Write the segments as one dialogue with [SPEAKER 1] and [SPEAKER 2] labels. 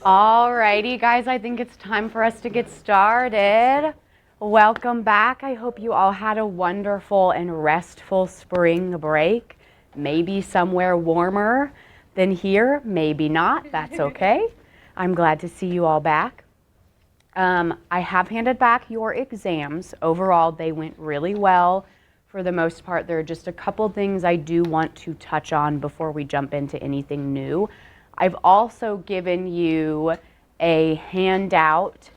[SPEAKER 1] All righty, guys, I think it's time for us to get started. Welcome back. I hope you all had a wonderful and restful spring break. Maybe somewhere warmer than here, maybe not. That's okay. I'm glad to see you all back. I have handed back your exams. Overall, they went really well. For the most part, there are just a couple things I do want to touch on before we jump into anything new. I've also given you a handout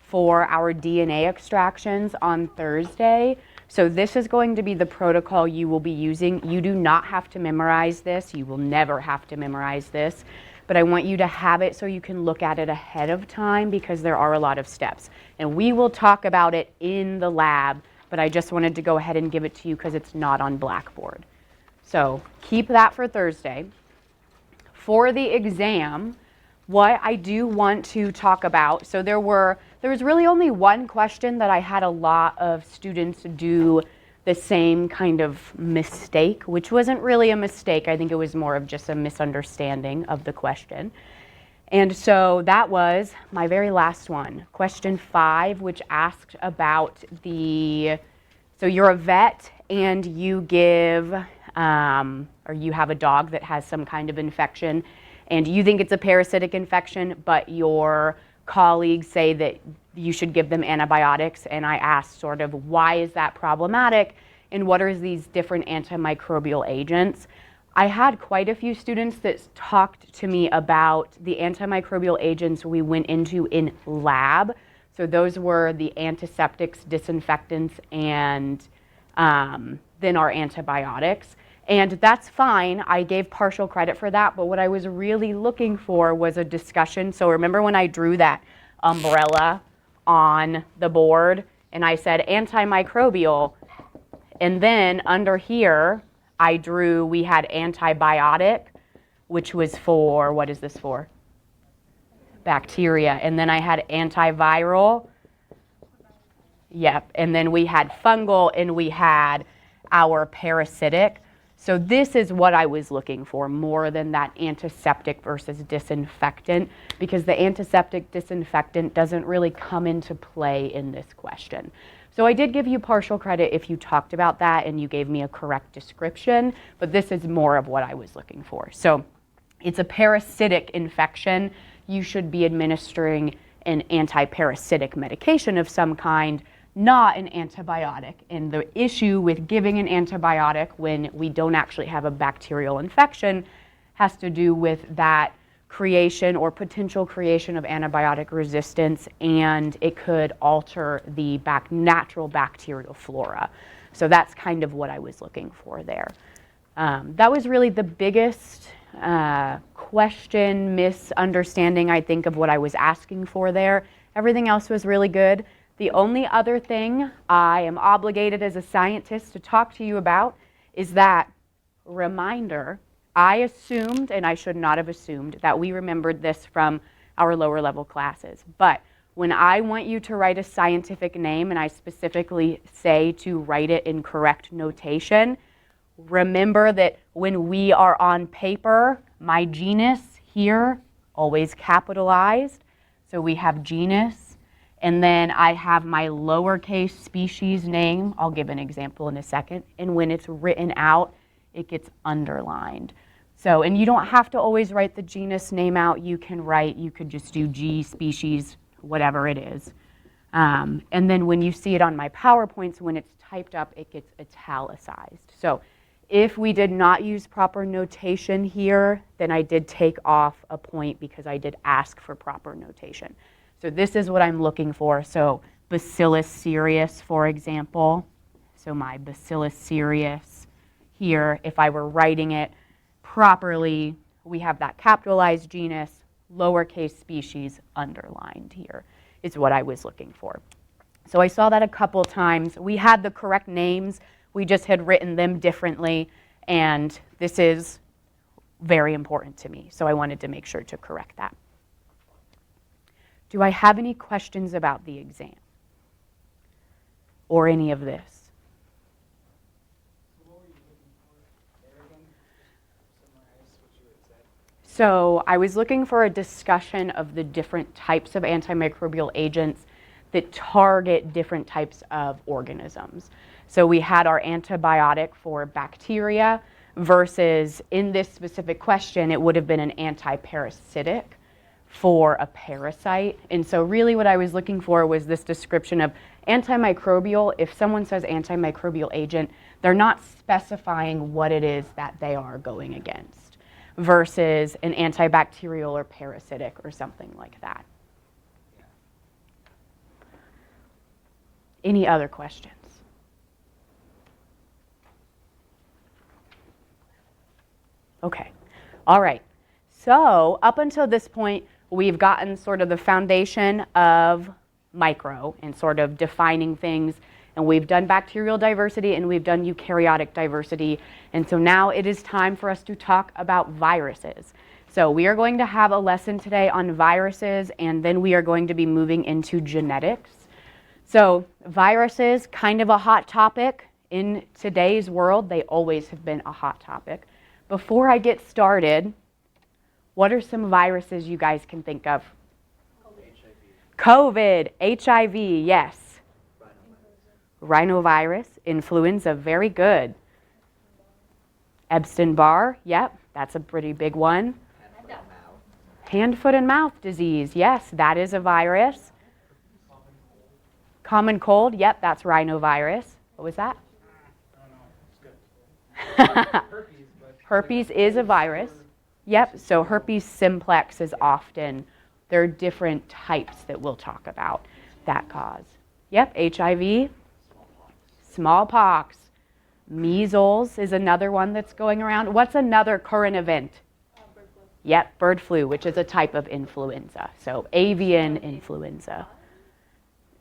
[SPEAKER 1] for our DNA extractions on Thursday. So this is going to be the protocol you will be using. You do not have to memorize this. You will never have to memorize this. But I want you to have it so you can look at it ahead of time because there are a lot of steps. And we will talk about it in the lab, but I just wanted to go ahead and give it to you because it's not on Blackboard. So keep that for Thursday. For the exam, what I do want to talk about, so there was really only one question that I had a lot of students do the same kind of mistake, which wasn't really a mistake. I think it was more of just a misunderstanding of the question. And so that was my very last one, question 5, which asked about so you're a vet and you give, or you have a dog that has some kind of infection and you think it's a parasitic infection, but your colleagues say that you should give them antibiotics. And I asked sort of, why is that problematic? And what are these different antimicrobial agents? I had quite a few students that talked to me about the antimicrobial agents we went into in lab. So those were the antiseptics, disinfectants, and then our antibiotics. And that's fine. I gave partial credit for that. But what I was really looking for was a discussion. So remember when I drew that umbrella on the board and I said antimicrobial, and then under here I drew, we had antibiotic, which was for, what is this for? Bacteria. And then I had antiviral. Yep. And then we had fungal and we had our parasitic. So this is what I was looking for more than that antiseptic versus disinfectant, because the antiseptic disinfectant doesn't really come into play in this question. So I did give you partial credit if you talked about that and you gave me a correct description, but this is more of what I was looking for. So it's a parasitic infection. You should be administering an antiparasitic medication of some kind, not an antibiotic. And the issue with giving an antibiotic when we don't actually have a bacterial infection has to do with that creation or potential creation of antibiotic resistance, and it could alter the natural bacterial flora. So that's kind of what I was looking for there. That was really the biggest question, misunderstanding, I think, of what I was asking for there. Everything else was really good. The only other thing I am obligated as a scientist to talk to you about is that reminder. I assumed, and I should not have assumed, that we remembered this from our lower level classes. But when I want you to write a scientific name, and I specifically say to write it in correct notation, remember that when we are on paper, my genus here, always capitalized. So we have genus. And then I have my lowercase species name. I'll give an example in a second. And when it's written out, it gets underlined. So, and you don't have to always write the genus name out. You could just do G, species, whatever it is. And then when you see it on my PowerPoints, when it's typed up, it gets italicized. So if we did not use proper notation here, then I did take off a point because I did ask for proper notation. So this is what I'm looking for. So Bacillus cereus, for example. So my Bacillus cereus here, if I were writing it properly, we have that capitalized genus, lowercase species underlined here is what I was looking for. So I saw that a couple times. We had the correct names. We just had written them differently. And this is very important to me. So I wanted to make sure to correct that. Do I have any questions about the exam or any of this? So I was looking for a discussion of the different types of antimicrobial agents that target different types of organisms. So we had our antibiotic for bacteria versus, in this specific question, it would have been an antiparasitic for a parasite. And so really what I was looking for was this description of antimicrobial. If someone says antimicrobial agent, they're not specifying what it is that they are going against versus an antibacterial or parasitic or something like that. Any other questions? Okay, all right. So up until this point, we've gotten sort of the foundation of micro and sort of defining things, and we've done bacterial diversity and we've done eukaryotic diversity. And so now it is time for us to talk about viruses. So we are going to have a lesson today on viruses, and then we are going to be moving into genetics. So viruses, kind of a hot topic in today's world. They always have been a hot topic. Before I get started, what are some viruses you guys can think of? COVID, HIV, yes. Rhinovirus, influenza, very good. Epstein-Barr, yep, that's a pretty big one. Hand, foot, and mouth disease, yes, that is a virus. Common cold, yep, that's rhinovirus. What was that? Herpes is a virus. Yep, so herpes simplex is often, there are different types that we'll talk about that cause. Yep, HIV, smallpox, measles is another one that's going around. What's another current event? Bird flu. Yep, bird flu, which is a type of influenza. So avian influenza.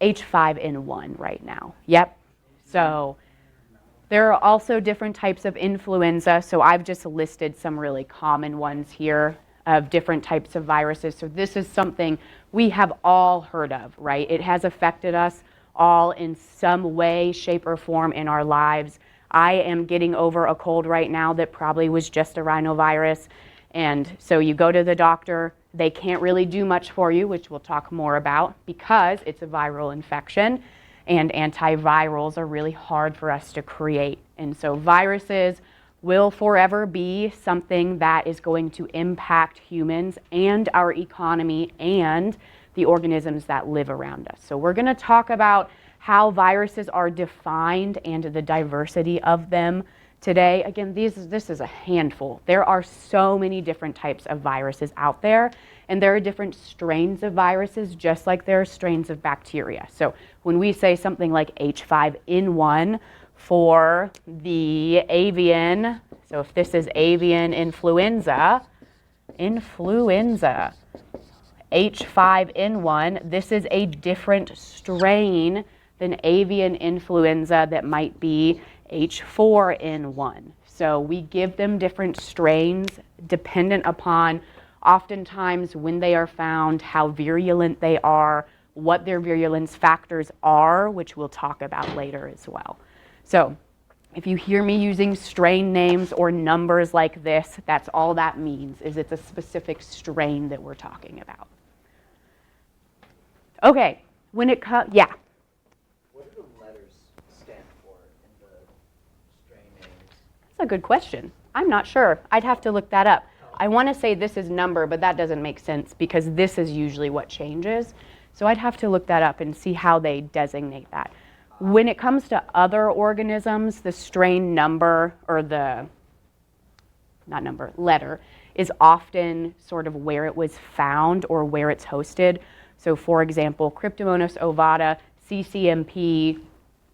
[SPEAKER 1] H5N1 right now. Yep, so there are also different types of influenza, so I've just listed some really common ones here of different types of viruses. So this is something we have all heard of, right? It has affected us all in some way, shape, or form in our lives. I am getting over a cold right now that probably was just a rhinovirus. And so you go to the doctor, they can't really do much for you, which we'll talk more about because it's a viral infection. And antivirals are really hard for us to create. And so viruses will forever be something that is going to impact humans and our economy and the organisms that live around us. So we're going to talk about how viruses are defined and the diversity of them today. Again, this is a handful. There are so many different types of viruses out there, and there are different strains of viruses, just like there are strains of bacteria. So when we say something like H5N1 for the avian, so if this is avian influenza, H5N1, this is a different strain than avian influenza that might be H4N1. So we give them different strains dependent upon oftentimes when they are found, how virulent they are, what their virulence factors are, which we'll talk about later as well. So if you hear me using strain names or numbers like this, that's all that means, is it's a specific strain that we're talking about. Okay, when it comes, yeah.
[SPEAKER 2] What do the letters stand for in the strain names?
[SPEAKER 1] That's a good question. I'm not sure. I'd have to look that up. I want to say this is number, but that doesn't make sense because this is usually what changes. So I'd have to look that up and see how they designate that. When it comes to other organisms, the strain number, or the, not number, letter, is often sort of where it was found or where it's hosted. So for example, Cryptomonas ovata, CCMP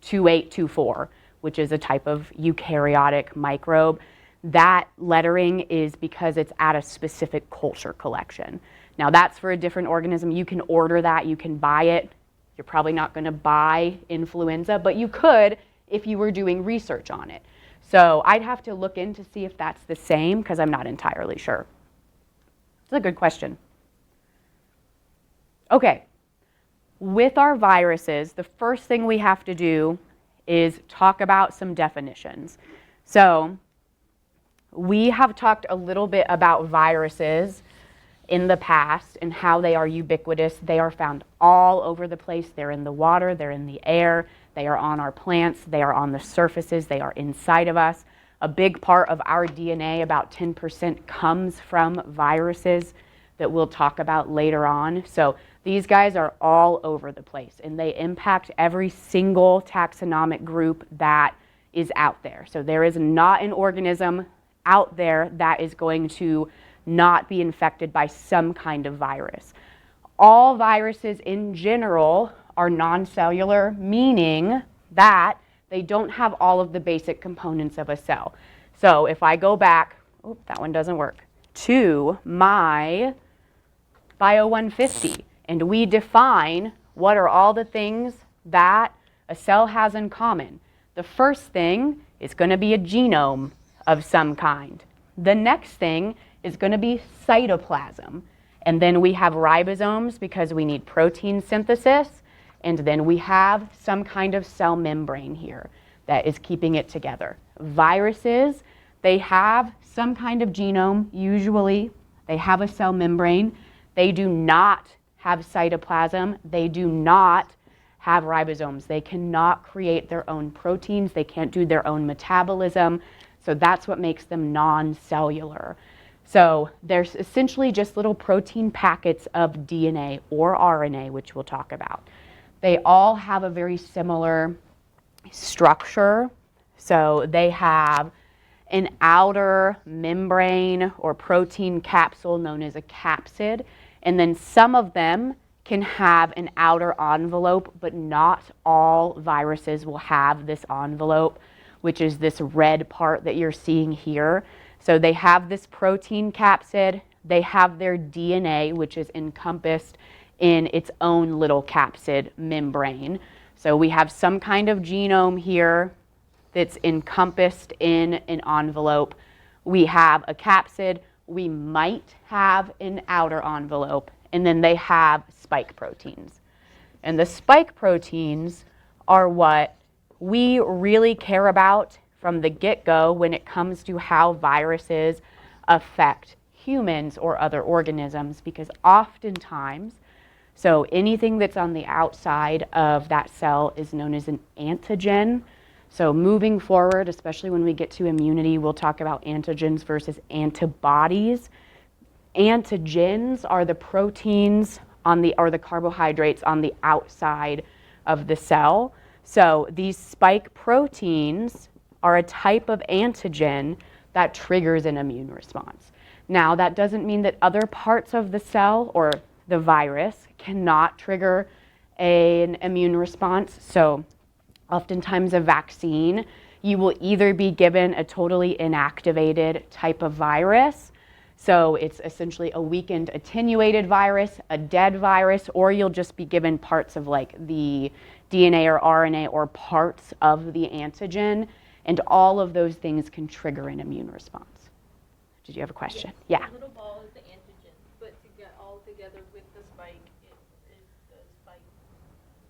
[SPEAKER 1] 2824, which is a type of eukaryotic microbe. That lettering is because it's at a specific culture collection. Now that's for a different organism. You can order that, you can buy it. You're probably not going to buy influenza, but you could if you were doing research on it. So I'd have to look in to see if that's the same because I'm not entirely sure. It's a good question. Okay, with our viruses, the first thing we have to do is talk about some definitions. So we have talked a little bit about viruses in the past and how they are ubiquitous. They are found all over the place. They're in the water, they're in the air, they are on our plants, they are on the surfaces, they are inside of us. A big part of our DNA, about 10%, comes from viruses that we'll talk about later on. So these guys are all over the place and they impact every single taxonomic group that is out there. So there is not an organism out there that is going to not be infected by some kind of virus. All viruses in general are non-cellular, meaning that they don't have all of the basic components of a cell. So if I go back, oh, that one doesn't work, to my Bio 150, and we define what are all the things that a cell has in common. The first thing is going to be a genome of some kind. The next thing is going to be cytoplasm. And then we have ribosomes because we need protein synthesis. And then we have some kind of cell membrane here that is keeping it together. Viruses, they have some kind of genome, usually. They have a cell membrane. They do not have cytoplasm. They do not have ribosomes. They cannot create their own proteins. They can't do their own metabolism. So that's what makes them non-cellular. So there's essentially just little protein packets of DNA or RNA, which we'll talk about. They all have a very similar structure. So they have an outer membrane or protein capsule known as a capsid. And then some of them can have an outer envelope, but not all viruses will have this envelope, which is this red part that you're seeing here. So they have this protein capsid, they have their DNA, which is encompassed in its own little capsid membrane. So we have some kind of genome here that's encompassed in an envelope. We have a capsid, we might have an outer envelope, and then they have spike proteins. And the spike proteins are what we really care about from the get-go when it comes to how viruses affect humans or other organisms, because oftentimes, so anything that's on the outside of that cell is known as an antigen. So moving forward, especially when we get to immunity, we'll talk about antigens versus antibodies. Antigens are the proteins or the carbohydrates on the outside of the cell. So these spike proteins are a type of antigen that triggers an immune response. Now, that doesn't mean that other parts of the cell or the virus cannot trigger an immune response. So oftentimes a vaccine, you will either be given a totally inactivated type of virus, so it's essentially a weakened attenuated virus, a dead virus, or you'll just be given parts of like the DNA or RNA or parts of the antigen, and all of those things can trigger an immune response. Did you have a question?
[SPEAKER 3] Yes.
[SPEAKER 1] Yeah.
[SPEAKER 3] The little ball is the antigen, but to get all together with the spike, is the spike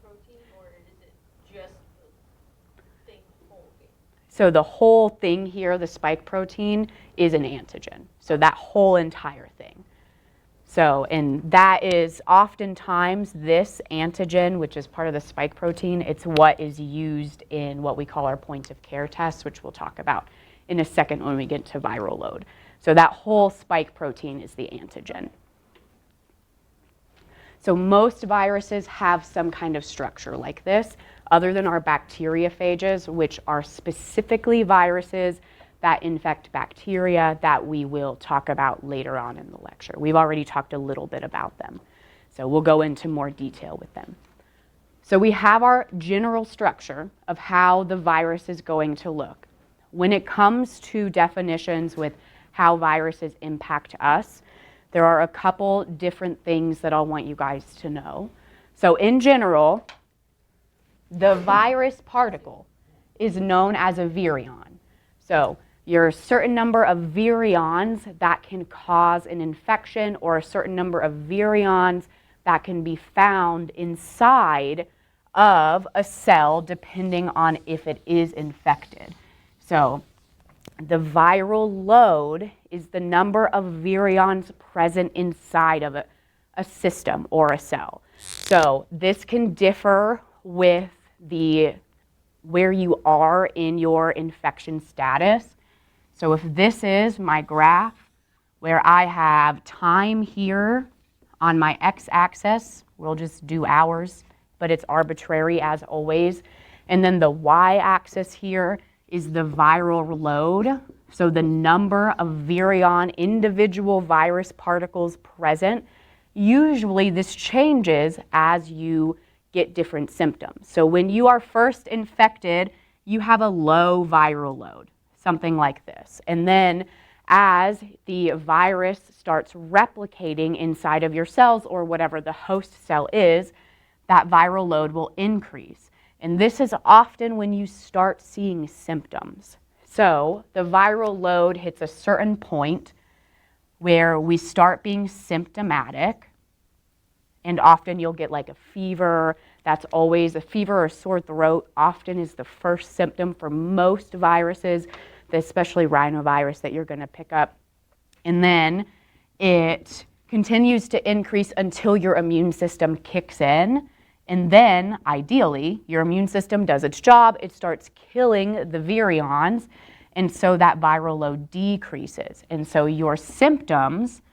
[SPEAKER 3] protein, or is it just the thing, whole thing?
[SPEAKER 1] So the whole thing here, the spike protein, is an antigen. So that whole entire thing. So, and that is oftentimes this antigen, which is part of the spike protein, it's what is used in what we call our point of care tests, which we'll talk about in a second when we get to viral load. So that whole spike protein is the antigen. So most viruses have some kind of structure like this, other than our bacteriophages, which are specifically viruses that infect bacteria that we will talk about later on in the lecture. We've already talked a little bit about them, so we'll go into more detail with them. So we have our general structure of how the virus is going to look. When it comes to definitions with how viruses impact us, there are a couple different things that I'll want you guys to know. So in general, the virus particle is known as a virion. So you're a certain number of virions that can cause an infection, or a certain number of virions that can be found inside of a cell depending on if it is infected. So The viral load is the number of virions present inside of a system or a cell. So this can differ with where you are in your infection status. So if this is my graph where I have time here on my x-axis, we'll just do hours, but it's arbitrary as always. And then the y-axis here is the viral load. So the number of virion individual virus particles present. Usually this changes as you get different symptoms. So when you are first infected, you have a low viral load, something like this. And then as the virus starts replicating inside of your cells or whatever the host cell is, that viral load will increase. And this is often when you start seeing symptoms. So the viral load hits a certain point where we start being symptomatic, and often you'll get like a fever. That's always a fever or sore throat often is the first symptom for most viruses, especially rhinovirus that you're going to pick up. And then it continues to increase until your immune system kicks in. And then, ideally, your immune system does its job. It starts killing the virions, and so that viral load decreases. And so your symptoms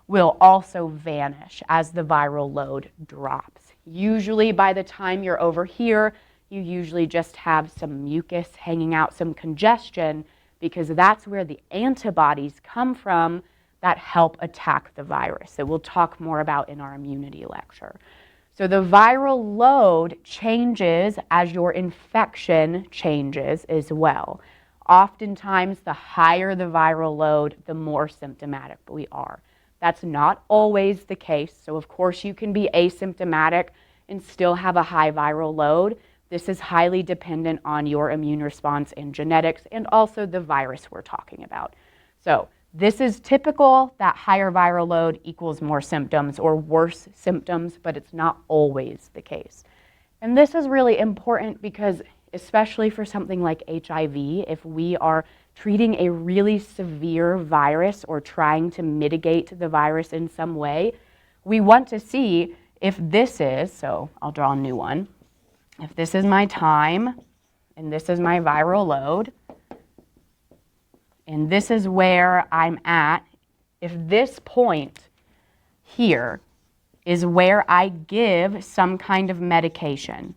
[SPEAKER 1] will also vanish as the viral load drops. Usually by the time you're over here, you usually just have some mucus hanging out, some congestion, because that's where the antibodies come from that help attack the virus that we'll talk more about in our immunity lecture. So the viral load changes as your infection changes as well. Oftentimes, the higher the viral load, the more symptomatic we are. That's not always the case. So of course you can be asymptomatic and still have a high viral load. This is highly dependent on your immune response and genetics and also the virus we're talking about. So this is typical, that higher viral load equals more symptoms or worse symptoms, but it's not always the case. And this is really important because especially for something like HIV, if we are treating a really severe virus or trying to mitigate the virus in some way, we want to see if this is, so I'll draw a new one, if this is my time and this is my viral load, and this is where I'm at, if this point here is where I give some kind of medication,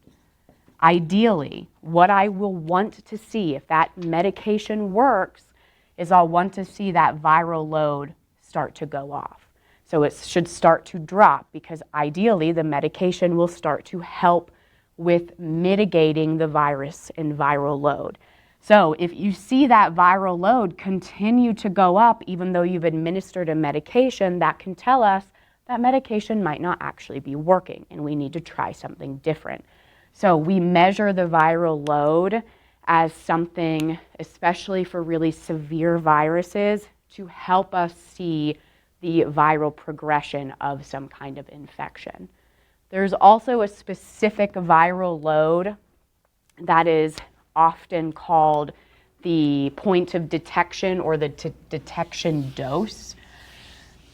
[SPEAKER 1] ideally, what I will want to see, if that medication works, is I'll want to see that viral load start to go off. So it should start to drop because ideally the medication will start to help with mitigating the virus and viral load. So if you see that viral load continue to go up even though you've administered a medication, that can tell us that medication might not actually be working and we need to try something different. So we measure the viral load as something, especially for really severe viruses, to help us see the viral progression of some kind of infection. There's also a specific viral load that is often called the point of detection or the detection dose.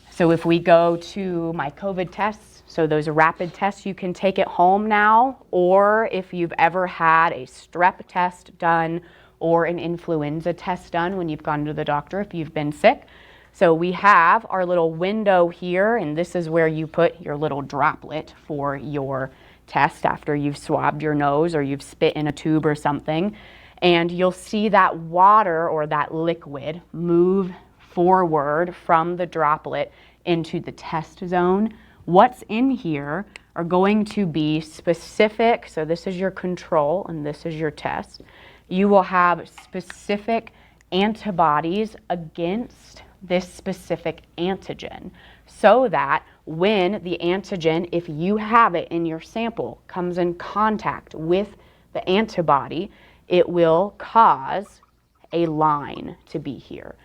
[SPEAKER 1] So if we go to my COVID tests, so those rapid tests, you can take it home now, or if you've ever had a strep test done or an influenza test done when you've gone to the doctor if you've been sick. So we have our little window here, and this is where you put your little droplet for your test after you've swabbed your nose or you've spit in a tube or something. And you'll see that water or that liquid move forward from the droplet into the test zone. What's in here are going to be specific, so this is your control and this is your test. You will have specific antibodies against this specific antigen so that when the antigen, if you have it in your sample, comes in contact with the antibody, it will cause a line to be here.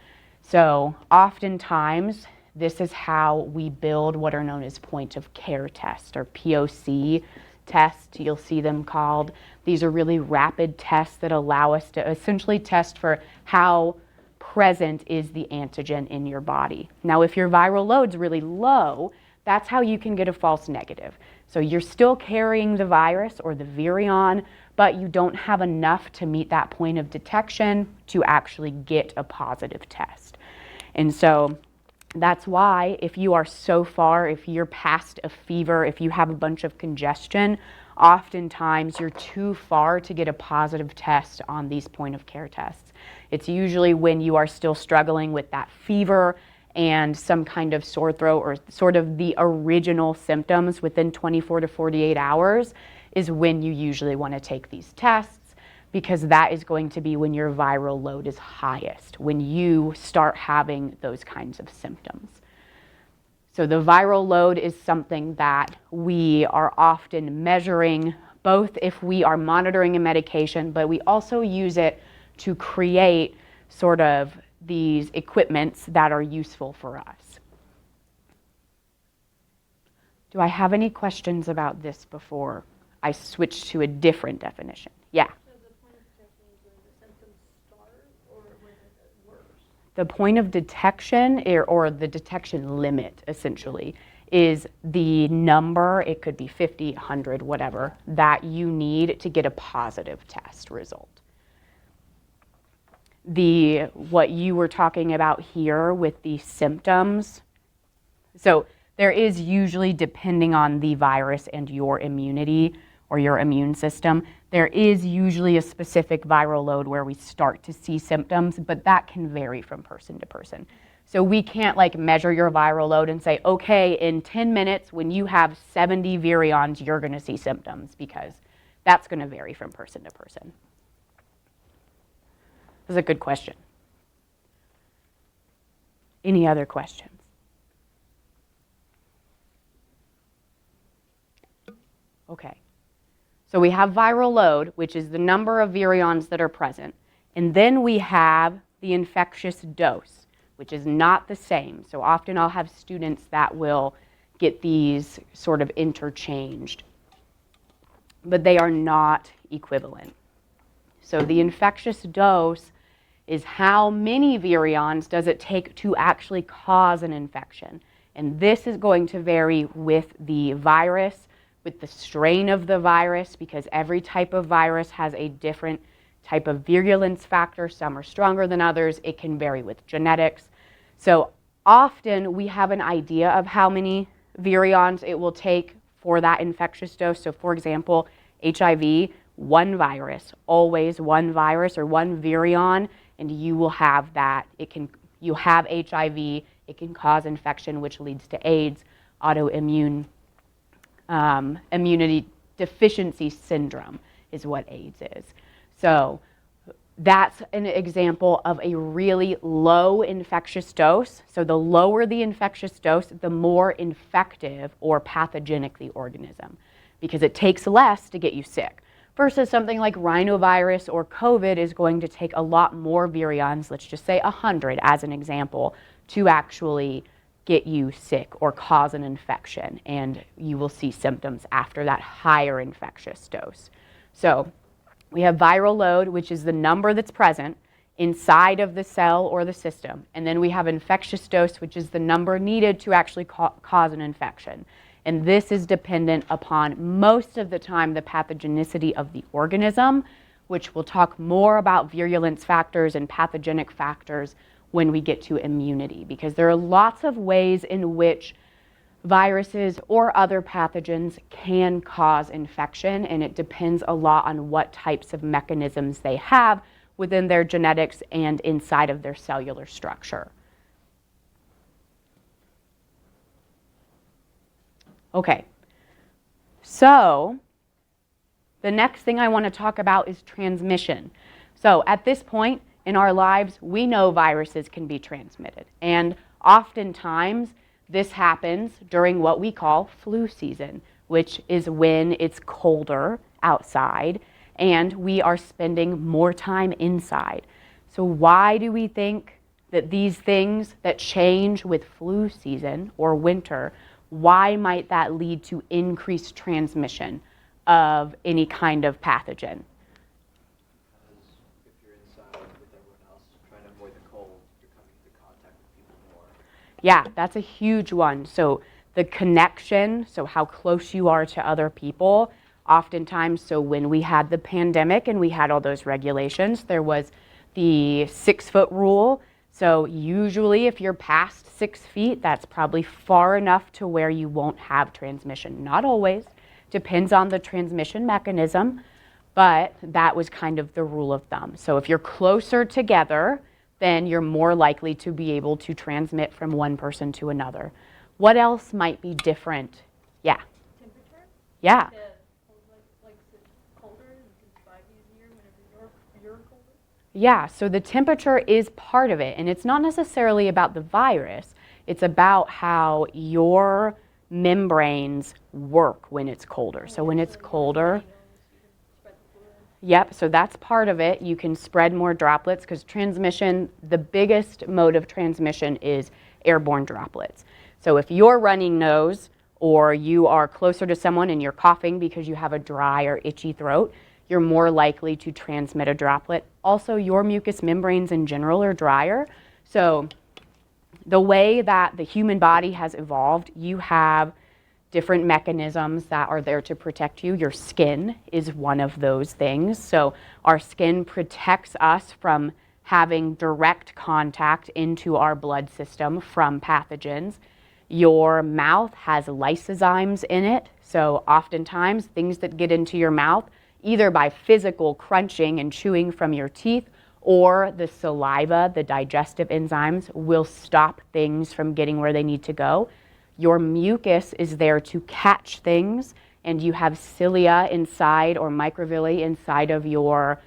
[SPEAKER 1] So oftentimes, this is how we build what are known as point of care tests or POC tests, you'll see them called. These are really rapid tests that allow us to essentially test for how present is the antigen in your body. Now, if your viral load's really low, that's how you can get a false negative. So you're still carrying the virus or the virion, but you don't have enough to meet that point of detection to actually get a positive test. And so that's why if you are so far, if you're past a fever, if you have a bunch of congestion, oftentimes you're too far to get a positive test on these point of care tests. It's usually when you are still struggling with that fever and some kind of sore throat or sort of the original symptoms within 24 to 48 hours is when you usually want to take these tests, because that is going to be when your viral load is highest, when you start having those kinds of symptoms. So the viral load is something that we are often measuring, both if we are monitoring a medication, but we also use it to create sort of these equipments that are useful for us. Do I have any questions about this before I switch to a different definition? Yeah.
[SPEAKER 3] So the point of detection is when the symptoms start or when it's worse?
[SPEAKER 1] The point of detection, or the detection limit, essentially, is the number, it could be 50, 100, whatever, that you need to get a positive test result. What you were talking about here with the symptoms, so there is usually, depending on the virus and your immunity or your immune system, there is usually a specific viral load where we start to see symptoms, but that can vary from person to person. So we can't like measure your viral load and say, okay, in 10 minutes when you have 70 virions, you're going to see symptoms, because that's going to vary from person to person. That's a good question. Any other questions? Okay. So we have viral load, which is the number of virions that are present. And then we have the infectious dose, which is not the same. So often I'll have students that will get these sort of interchanged, but they are not equivalent. So the infectious dose is how many virions does it take to actually cause an infection. And this is going to vary with the virus, with the strain of the virus, because every type of virus has a different type of virulence factor. Some are stronger than others. It can vary with genetics. So often we have an idea of how many virions it will take for that infectious dose. So for example, HIV, one virus, always one virus or one virion, and you will have that. You have HIV, it can cause infection, which leads to AIDS, autoimmune immunity deficiency syndrome is what AIDS is. So that's an example of a really low infectious dose. So the lower the infectious dose, the more infective or pathogenic the organism, because it takes less to get you sick. Versus something like rhinovirus or COVID is going to take a lot more virions, let's just say 100 as an example, to actually get you sick or cause an infection, and you will see symptoms after that higher infectious dose. So we have viral load, which is the number that's present inside of the cell or the system, and then we have infectious dose, which is the number needed to actually cause an infection. And this is dependent upon, most of the time, the pathogenicity of the organism, which we'll talk more about virulence factors and pathogenic factors when we get to immunity, because there are lots of ways in which viruses or other pathogens can cause infection, and it depends a lot on what types of mechanisms they have within their genetics and inside of their cellular structure. Okay, so the next thing I want to talk about is transmission. So at this point in our lives, we know viruses can be transmitted, and oftentimes this happens during what we call flu season, which is when it's colder outside and we are spending more time inside. So why do we think that these things that change with flu season or winter, why might that lead to increased transmission of any kind of pathogen?
[SPEAKER 2] Because if you're inside with everyone else trying to avoid the cold,
[SPEAKER 1] Yeah, that's a huge one. So the connection, so how close you are to other people, oftentimes, so when we had the pandemic and we had all those regulations, there was the 6-foot rule. So usually if you're past 6 feet, that's probably far enough to where you won't have transmission. Not always, depends on the transmission mechanism, but that was kind of the rule of thumb. So if you're closer together, then you're more likely to be able to transmit from one person to another. What else might be different? Yeah.
[SPEAKER 3] Temperature?
[SPEAKER 1] Yeah.
[SPEAKER 3] Like if it's colder, you can survive easier whenever you're colder?
[SPEAKER 1] Yeah, so the temperature is part of it, and it's not necessarily about the virus. It's about how your membranes work when it's colder. So when it's colder, yep, so that's part of it. You can spread more droplets because transmission, the biggest mode of transmission is airborne droplets. So if you're running nose or you are closer to someone and you're coughing because you have a dry or itchy throat, you're more likely to transmit a droplet. Also, your mucous membranes in general are drier. So the way that the human body has evolved, you have different mechanisms that are there to protect you. Your skin is one of those things. So our skin protects us from having direct contact into our blood system from pathogens. Your mouth has lysozymes in it. So oftentimes things that get into your mouth, either by physical crunching and chewing from your teeth or the saliva, the digestive enzymes, will stop things from getting where they need to go. Your mucus is there to catch things, and you have cilia inside or microvilli inside of your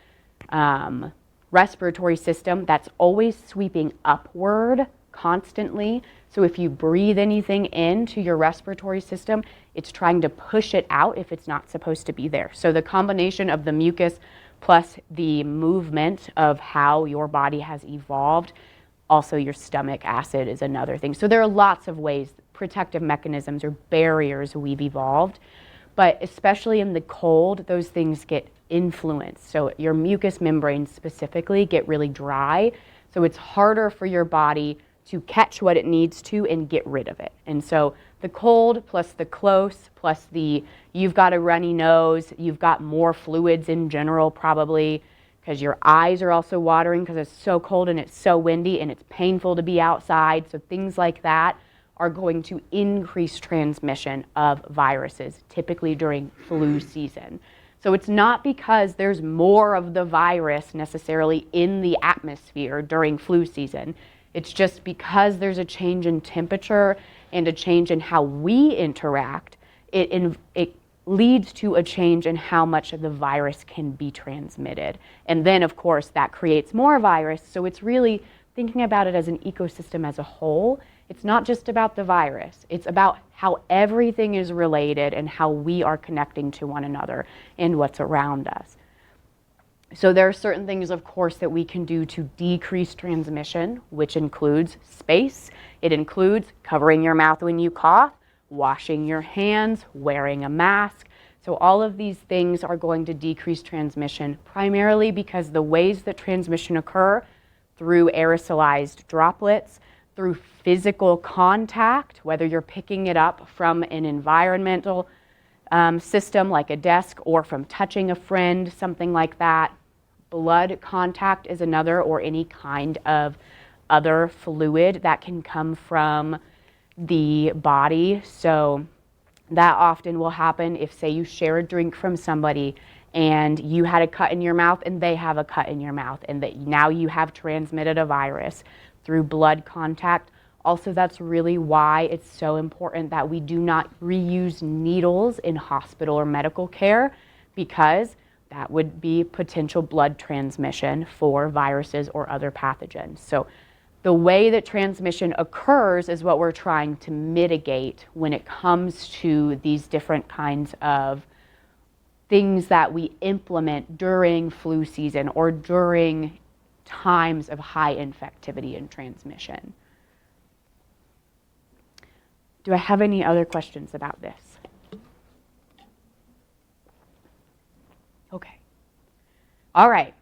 [SPEAKER 1] respiratory system that's always sweeping upward constantly. So if you breathe anything into your respiratory system, it's trying to push it out if it's not supposed to be there. So the combination of the mucus plus the movement of how your body has evolved, also your stomach acid is another thing. So there are lots of ways, protective mechanisms or barriers we've evolved, but especially in the cold, those things get influenced. So your mucous membranes specifically get really dry, so it's harder for your body to catch what it needs to and get rid of it. And so the cold plus the close plus the you've got a runny nose, you've got more fluids in general probably because your eyes are also watering because it's so cold and it's so windy and it's painful to be outside. So things like that are going to increase transmission of viruses, typically during flu season. So it's not because there's more of the virus necessarily in the atmosphere during flu season. It's just because there's a change in temperature and a change in how we interact, it leads to a change in how much of the virus can be transmitted. And then, of course, that creates more virus. So it's really thinking about it as an ecosystem as a whole. It's not just about the virus. It's about how everything is related and how we are connecting to one another and what's around us. So there are certain things, of course, that we can do to decrease transmission, which includes space. It includes covering your mouth when you cough, washing your hands, wearing a mask. So all of these things are going to decrease transmission, primarily because the ways that transmission occur through aerosolized droplets, through physical contact, whether you're picking it up from an environmental system like a desk or from touching a friend, something like that. Blood contact is another, or any kind of other fluid that can come from the body. So that often will happen if, say, you share a drink from somebody and you had a cut in your mouth and they have a cut in your mouth, and that now you have transmitted a virus through blood contact. Also, that's really why it's so important that we do not reuse needles in hospital or medical care, because that would be potential blood transmission for viruses or other pathogens. So the way that transmission occurs is what we're trying to mitigate when it comes to these different kinds of things that we implement during flu season or during times of high infectivity and transmission. Do I have any other questions about this? Okay. All right.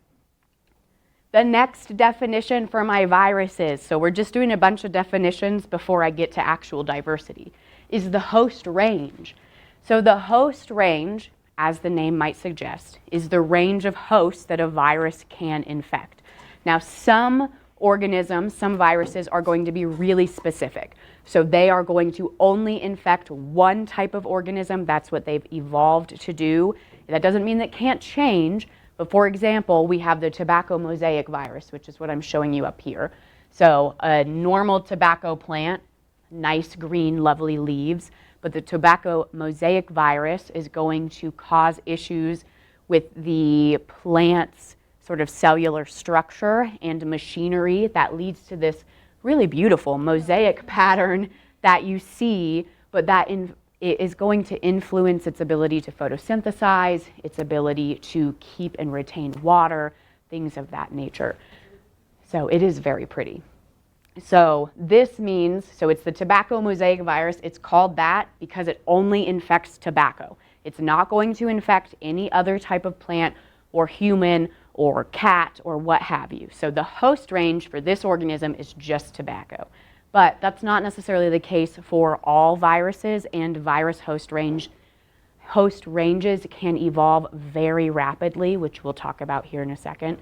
[SPEAKER 1] the next definition for my viruses, so we're just doing a bunch of definitions before I get to actual diversity, is the host range. So the host range, as the name might suggest, is the range of hosts that a virus can infect. Now, some organisms, some viruses are going to be really specific. So they are going to only infect one type of organism. That's what they've evolved to do. That doesn't mean that can't change. But for example, we have the tobacco mosaic virus, which is what I'm showing you up here. So a normal tobacco plant, nice green, lovely leaves. But the tobacco mosaic virus is going to cause issues with the plant's sort of cellular structure and machinery that leads to this really beautiful mosaic pattern that you see, but that it is going to influence its ability to photosynthesize, its ability to keep and retain water, things of that nature. So it is very pretty. So this means, so it's the tobacco mosaic virus. It's called that because it only infects tobacco. It's not going to infect any other type of plant or human or cat or what have you. So the host range for this organism is just tobacco. But that's not necessarily the case for all viruses, and virus host ranges can evolve very rapidly, which we'll talk about here in a second.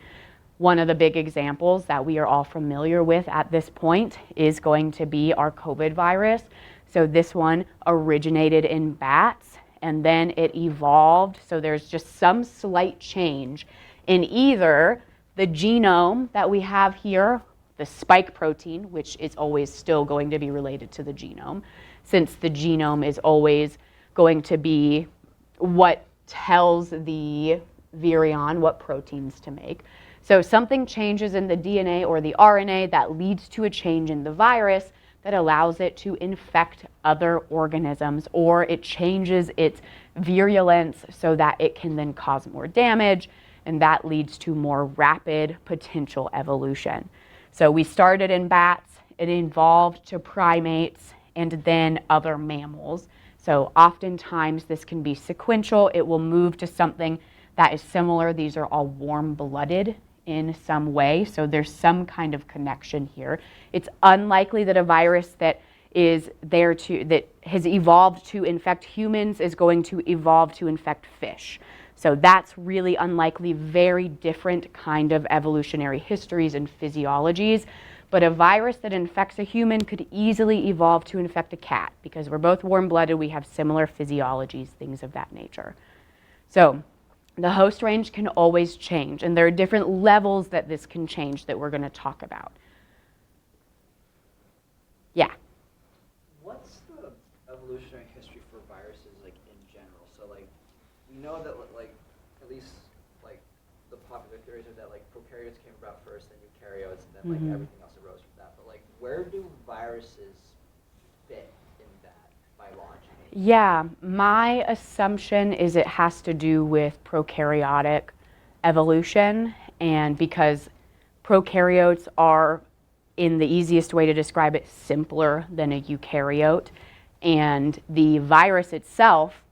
[SPEAKER 1] One of the big examples that we are all familiar with at this point is going to be our COVID virus. So this one originated in bats, and then it evolved. So there's just some slight change in either the genome that we have here, the spike protein, which is always still going to be related to the genome, since the genome is always going to be what tells the virion what proteins to make. So something changes in the DNA or the RNA that leads to a change in the virus that allows it to infect other organisms, or it changes its virulence so that it can then cause more damage, and that leads to more rapid potential evolution. So we started in bats, it evolved to primates, and then other mammals. So oftentimes this can be sequential. It will move to something that is similar. These are all warm-blooded in some way, so there's some kind of connection here. It's unlikely that a virus that has evolved to infect humans is going to evolve to infect fish. So that's really unlikely, very different kind of evolutionary histories and physiologies. But a virus that infects a human could easily evolve to infect a cat because we're both warm-blooded, we have similar physiologies, things of that nature. So the host range can always change, and there are different levels that this can change that we're going to talk about. Yeah?
[SPEAKER 2] What's the evolutionary history for viruses, like, in general? So, like, we know that, like, at least, like, the popular theories are that, like, prokaryotes came about first, then eukaryotes, and then, like, everything else arose from that. But, like, where do viruses fit in that biology?
[SPEAKER 1] Yeah, my assumption is it has to do with prokaryotic evolution, and because prokaryotes are, in the easiest way to describe it, simpler than a eukaryote, and the virus itself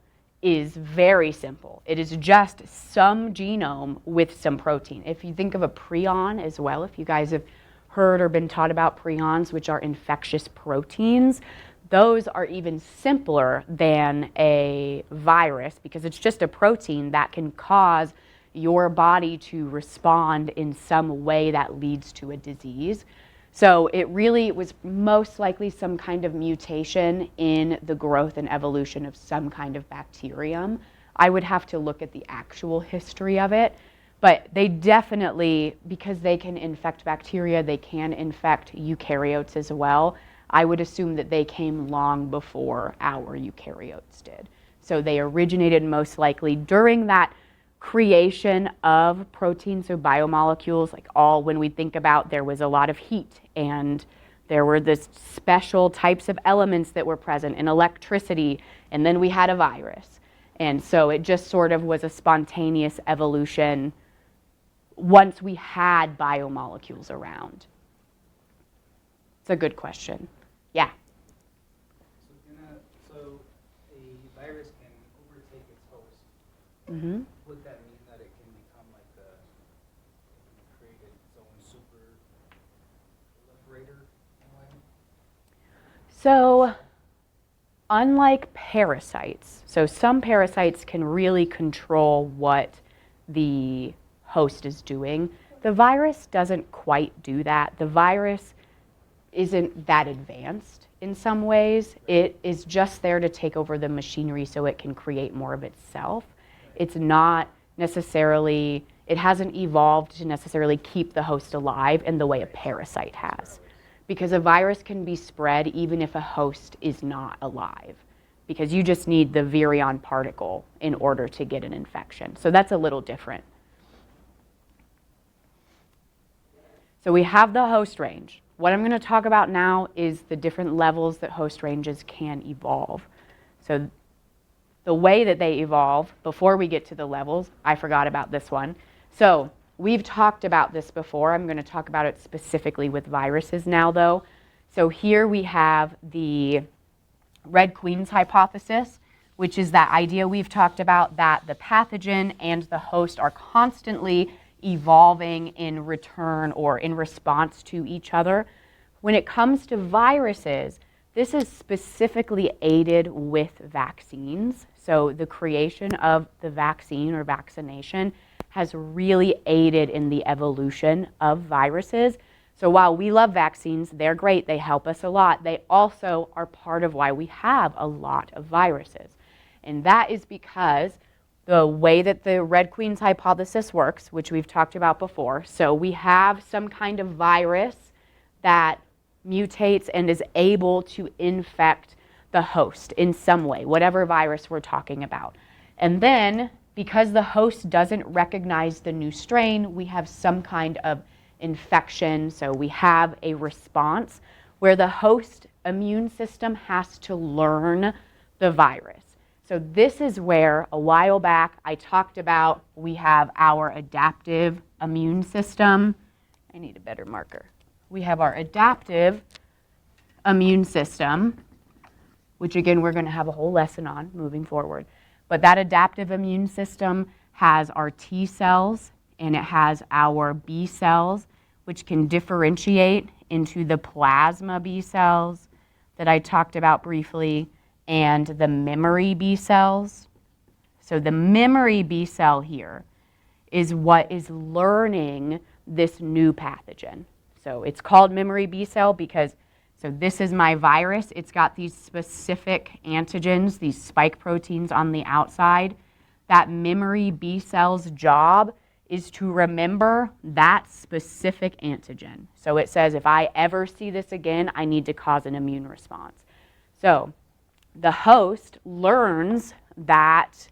[SPEAKER 1] is very simple. It is just some genome with some protein. If you think of a prion as well, if you guys have heard or been taught about prions, which are infectious proteins, those are even simpler than a virus because it's just a protein that can cause your body to respond in some way that leads to a disease. So it really was most likely some kind of mutation in the growth and evolution of some kind of bacterium. I would have to look at the actual history of it, but they definitely, because they can infect bacteria, they can infect eukaryotes as well. I would assume that they came long before our eukaryotes did. So they originated most likely during that creation of proteins, so biomolecules, like when we think about there was a lot of heat and there were this special types of elements that were present in electricity, and then we had a virus. And so it just sort of was a spontaneous evolution once we had biomolecules around. It's a good question. Yeah.
[SPEAKER 4] So a virus can overtake its host.
[SPEAKER 1] Mm-hmm.
[SPEAKER 4] Would that mean that it can become like create its own
[SPEAKER 1] So unlike parasites, so some parasites can really control what the host is doing. The virus doesn't quite do that. The virus isn't that advanced in some ways. It is just there to take over the machinery so it can create more of itself. It's not necessarily, it hasn't evolved to necessarily keep the host alive in the way a parasite has. Because a virus can be spread even if a host is not alive, because you just need the virion particle in order to get an infection. So that's a little different. So we have the host range. What I'm going to talk about now is the different levels that host ranges can evolve. So the way that they evolve, before we get to the levels, I forgot about this one. So we've talked about this before. I'm going to talk about it specifically with viruses now, though. So here we have the Red Queen's hypothesis, which is that idea we've talked about that the pathogen and the host are constantly evolving in return or in response to each other. When it comes to viruses, this is specifically aided with vaccines. So the creation of the vaccine or vaccination has really aided in the evolution of viruses. So while we love vaccines, they're great, they help us a lot, they also are part of why we have a lot of viruses. And that is because the way that the Red Queen's hypothesis works, which we've talked about before, so we have some kind of virus that mutates and is able to infect the host in some way, whatever virus we're talking about. And then, because the host doesn't recognize the new strain, we have some kind of infection. So we have a response where the host immune system has to learn the virus. So this is where a while back I talked about we have our adaptive immune system. I need a better marker. We have our adaptive immune system, which again we're going to have a whole lesson on moving forward. But that adaptive immune system has our T cells and it has our B cells, which can differentiate into the plasma B cells that I talked about briefly and the memory B cells. So the memory B cell here is what is learning this new pathogen. So it's called memory B cell because, so this is my virus. It's got these specific antigens, these spike proteins on the outside. That memory B cell's job is to remember that specific antigen. So it says if I ever see this again, I need to cause an immune response. So the host learns that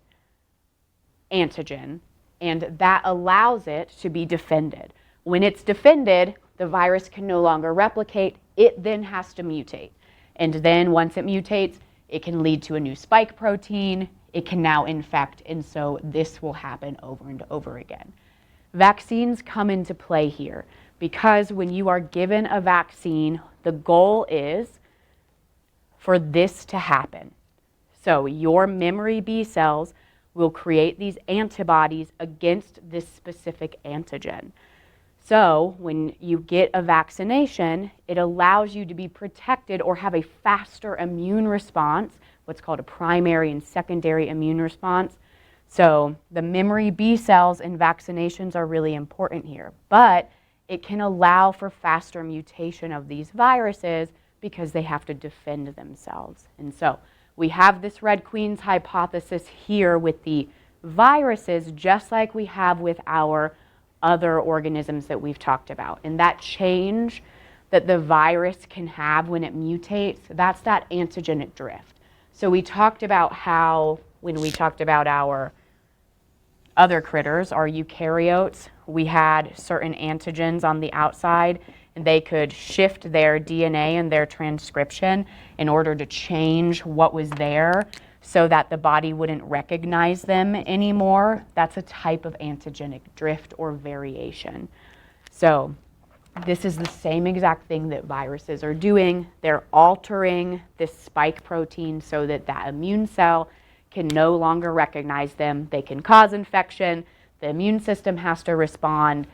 [SPEAKER 1] antigen, and that allows it to be defended. When it's defended, the virus can no longer replicate. It then has to mutate. And then once it mutates, it can lead to a new spike protein. It can now infect, and so this will happen over and over again. Vaccines come into play here because when you are given a vaccine, the goal is for this to happen. So your memory B cells will create these antibodies against this specific antigen. So when you get a vaccination, it allows you to be protected or have a faster immune response, what's called a primary and secondary immune response. So the memory B cells in vaccinations are really important here, but it can allow for faster mutation of these viruses because they have to defend themselves. And so we have this Red Queen's hypothesis here with the viruses, just like we have with our other organisms that we've talked about. And that change that the virus can have when it mutates, that's that antigenic drift. So we talked about how, when we talked about our other critters, our eukaryotes, we had certain antigens on the outside, and they could shift their DNA and their transcription in order to change what was there so that the body wouldn't recognize them anymore. That's a type of antigenic drift or variation. So this is the same exact thing that viruses are doing. They're altering this spike protein so that that immune cell can no longer recognize them. They can cause infection. The immune system has to respond,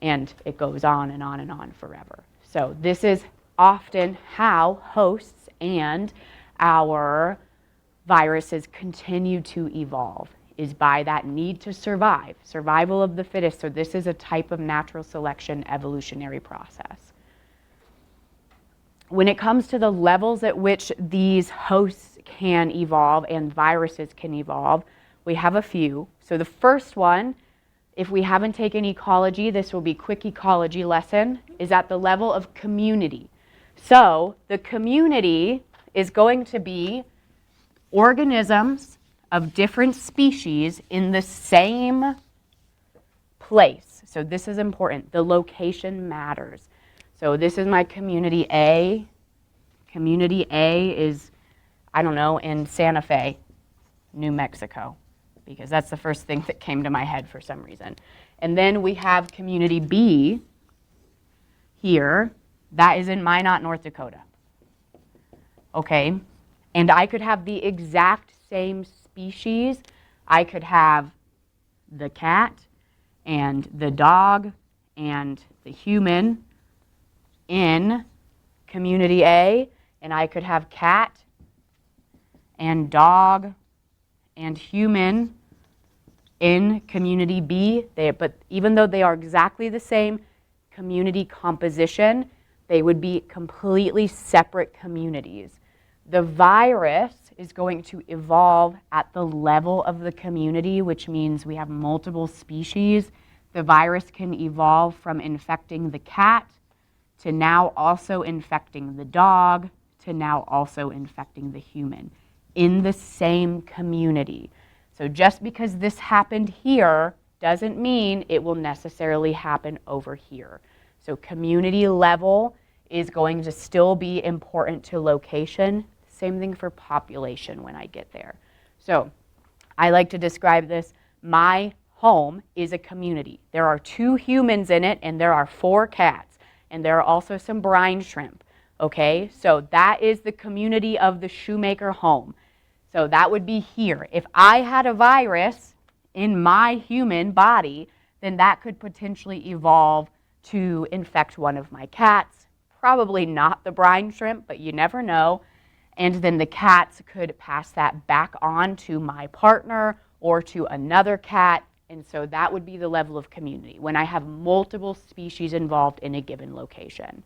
[SPEAKER 1] and it goes on and on and on forever. So this is often how hosts and our viruses continue to evolve, is by that need to survive, survival of the fittest. So this is a type of natural selection evolutionary process. When it comes to the levels at which these hosts can evolve and viruses can evolve, we have a few. So the first one, if we haven't taken ecology, this will be quick ecology lesson, is at the level of community. So the community is going to be organisms of different species in the same place. So this is important. The location matters. So this is my community A. Community A is, I don't know, in Santa Fe, New Mexico, because that's the first thing that came to my head for some reason. And then we have community B here. That is in Minot, North Dakota. Okay? And I could have the exact same species. I could have the cat and the dog and the human in community A, and I could have cat and dog and human in community B. But even though they are exactly the same community composition, they would be completely separate communities. The virus is going to evolve at the level of the community, which means we have multiple species. The virus can evolve from infecting the cat to now also infecting the dog to now also infecting the human in the same community. So just because this happened here doesn't mean it will necessarily happen over here. So community level is going to still be important to location. Same thing for population when I get there. So I like to describe this. My home is a community. There are 2 humans in it, and there are 4 cats, and there are also some brine shrimp. Okay, so that is the community of the Schomaker home. So that would be here. If I had a virus in my human body, then that could potentially evolve to infect one of my cats. Probably not the brine shrimp, but you never know. And then the cats could pass that back on to my partner or to another cat. And so that would be the level of community when I have multiple species involved in a given location.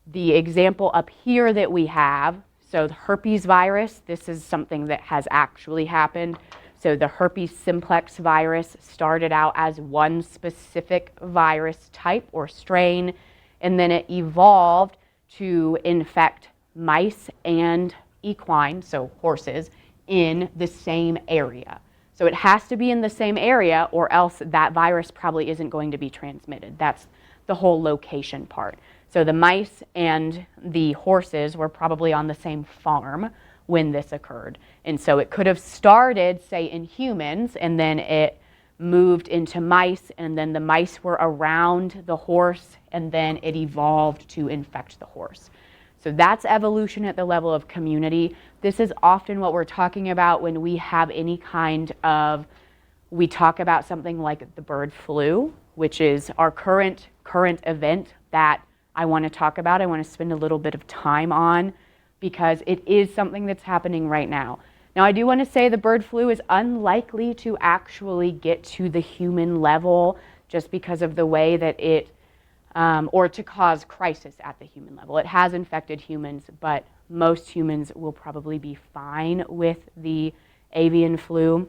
[SPEAKER 1] The example up here that we have, so the herpes virus, this is something that has actually happened. So the herpes simplex virus started out as one specific virus type or strain, and then it evolved to infect mice and equine, so horses, in the same area. So it has to be in the same area or else that virus probably isn't going to be transmitted. That's the whole location part. So the mice and the horses were probably on the same farm when this occurred. And so it could have started, say, in humans, and then it moved into mice, and then the mice were around the horse, and then it evolved to infect the horse. So that's evolution at the level of community. This is often what we're talking about when we have any kind of, we talk about something like the bird flu, which is our current event that I want to talk about. I want to spend a little bit of time on because it is something that's happening right now. Now, I do want to say the bird flu is unlikely to actually get to the human level just because of the way that it, or to cause crisis at the human level. It has infected humans, but most humans will probably be fine with the avian flu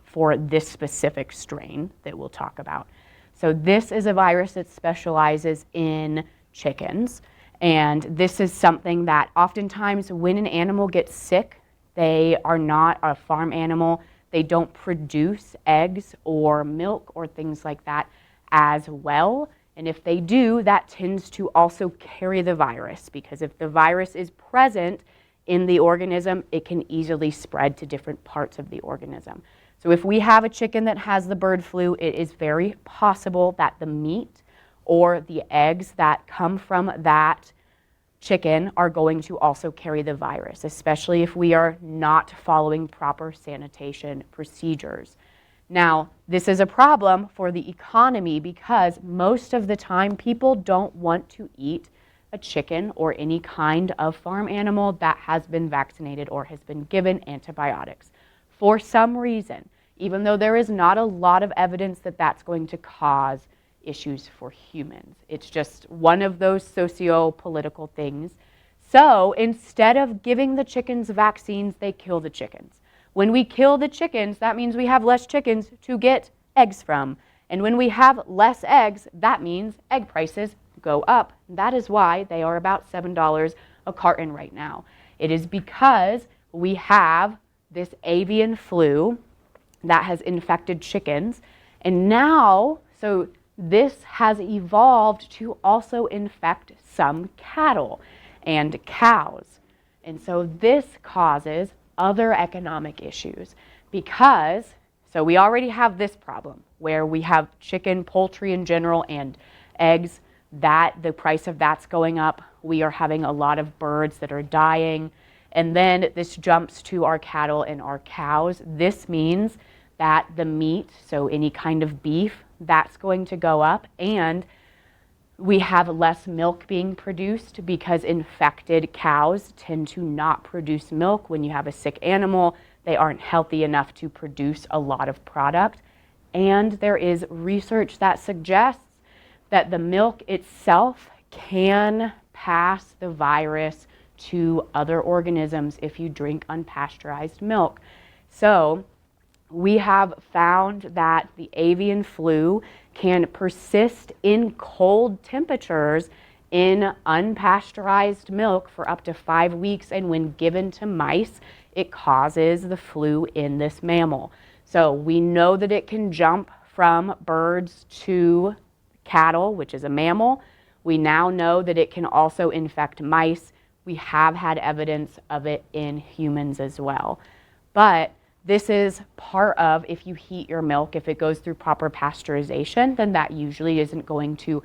[SPEAKER 1] for this specific strain that we'll talk about. So this is a virus that specializes in chickens. And this is something that oftentimes when an animal gets sick, they are not a farm animal. They don't produce eggs or milk or things like that as well. And if they do, that tends to also carry the virus because if the virus is present in the organism, it can easily spread to different parts of the organism. So if we have a chicken that has the bird flu, it is very possible that the meat or the eggs that come from that chicken are going to also carry the virus, especially if we are not following proper sanitation procedures. Now, this is a problem for the economy because most of the time people don't want to eat a a chicken or any kind of farm animal that has been vaccinated or has been given antibiotics. For some reason, even though there is not a lot of evidence that that's going to cause issues for humans. It's just one of those socio-political things. So instead of giving the chickens vaccines, they kill the chickens. When we kill the chickens, that means we have less chickens to get eggs from. And when we have less eggs, that means egg prices go up. That is why they are about $7 a carton right now. It is because we have this avian flu that has infected chickens. And now, so this has evolved to also infect some cattle and cows. And so this causes other economic issues because, so we already have this problem where we have chicken, poultry in general, and eggs, that the price of that's going up. We are having a lot of birds that are dying. And then this jumps to our cattle and our cows. This means that the meat, so any kind of beef, that's going to go up, and we have less milk being produced because infected cows tend to not produce milk. When you have a sick animal, they aren't healthy enough to produce a lot of product. And there is research that suggests that the milk itself can pass the virus to other organisms if you drink unpasteurized milk. So we have found that the avian flu can persist in cold temperatures in unpasteurized milk for up to 5 weeks, and when given to mice, it causes the flu in this mammal. So we know that it can jump from birds to cattle, which is a mammal. We now know that it can also infect mice. We have had evidence of it in humans as well. But this is part of, if you heat your milk, if it goes through proper pasteurization, then that usually isn't going to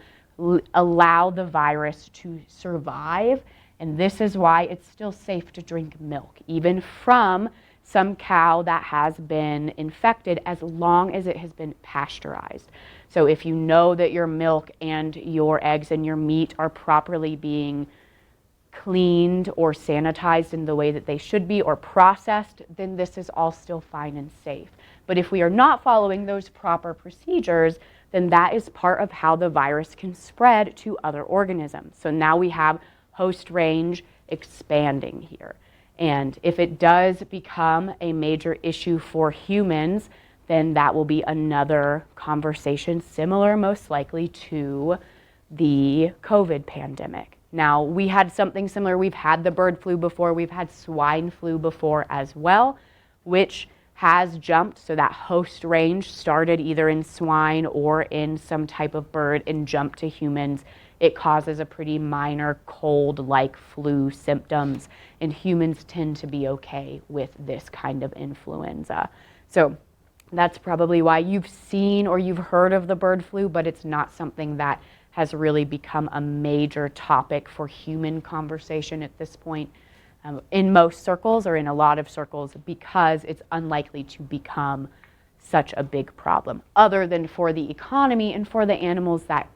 [SPEAKER 1] allow the virus to survive. And this is why it's still safe to drink milk, even from some cow that has been infected, as long as it has been pasteurized. So if you know that your milk and your eggs and your meat are properly being cleaned or sanitized in the way that they should be, or processed, then this is all still fine and safe. But if we are not following those proper procedures, then that is part of how the virus can spread to other organisms. So now we have host range expanding here. And if it does become a major issue for humans, then that will be another conversation, similar most likely to the COVID pandemic. Now, we had something similar. We've had the bird flu before. We've had swine flu before as well, which has jumped. So that host range started either in swine or in some type of bird and jumped to humans. It causes a pretty minor cold-like flu symptoms, and humans tend to be okay with this kind of influenza. So that's probably why you've seen or you've heard of the bird flu, but it's not something that has really become a major topic for human conversation at this point in most circles, or in a lot of circles, because it's unlikely to become such a big problem, other than for the economy and for the animals that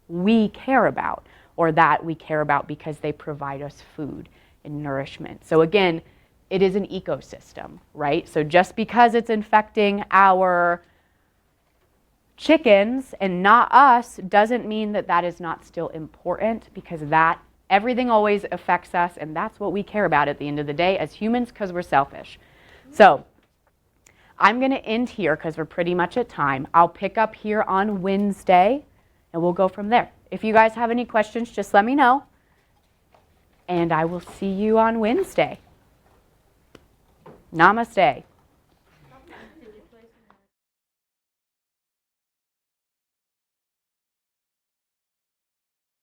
[SPEAKER 1] we care about, or that we care about because they provide us food and nourishment. So again, it is an ecosystem, right? So just because it's infecting our chickens and not us doesn't mean that that is not still important, because that everything always affects us, and that's what we care about at the end of the day as humans, because we're selfish. So I'm going to end here because we're pretty much at time. I'll pick up here on Wednesday and we'll go from there. If you guys have any questions, just let me know, and I will see you on Wednesday. Namaste.